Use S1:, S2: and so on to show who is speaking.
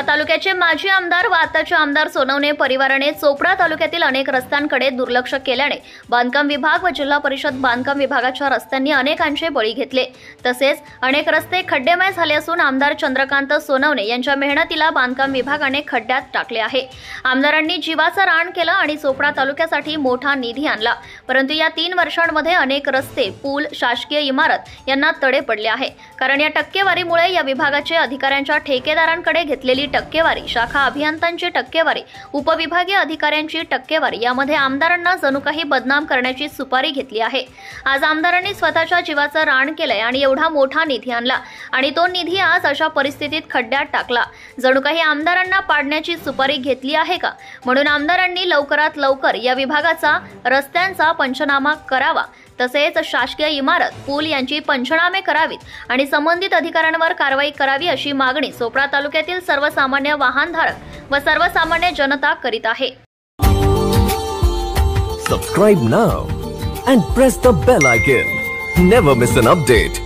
S1: चोपडा तालुक्याचे माजी आमदार व आताचे आमदार सोनवणे परिवाराने चोपडा तालुक्यातील अनेक रस्त्यांकडे दुर्लक्ष केल्याने बांधकाम विभाग व जिल्हा परिषद बांधकाम विभागाच्या रस्त्यांनी अनेकांचे बळी घेतले। तसेच अनेक रस्ते खड्डेमय झाले असून आमदार चंद्रकांत सोनवणे यांच्या मेहनतीला बांधकाम विभागाने खड्ड्यात टाकले आहे। आमदारांनी जीवाचा रान केला आणि चोपडा तालुक्यासाठी मोठा निधी आणला, परंतु या 3 वर्षांमध्ये अनेक रस्ते, पूल, शासकीय इमारत यांना तडे पडले आहे। कारण या टक्केवारीमुळे या विभागाचे अधिकाऱ्यांच्या ठेकेदारांकडे घेतलेली टक्केवारी, शाखा अभियंत्यांची टक्केवारी, उपविभागीय अधिकाऱ्यांची टक्केवारी यामध्ये आमदारांना जणू काही बदनाम करण्याची सुपारी घेतली आहे। आज आमदारांनी स्वतःच्या जीवाचं रान केलंय आणि एवढा मोठा निधी आणला आणि तो निधी आज अशा परिस्थितीत खड्ड्यात टाकला। जणू काही आमदारांना पाडण्याची सुपारी घेतली आहे का? म्हणून आमदारांनी लवकरात लवकर या विभागाचा रस्त्यांचा पंचनामा करावा, तसेच शासकीय इमारत, पूल यांची पंचनामे करावीत आणि संबंधित अधिकाऱ्यांवर कारवाई करावी अशी मागणी चोपडा तालुक्यातील सर्वसामान्य वाहनधारक व सर्वसामान्य जनता करीत आहे।
S2: Subscribe now and press the bell icon. Never miss an update.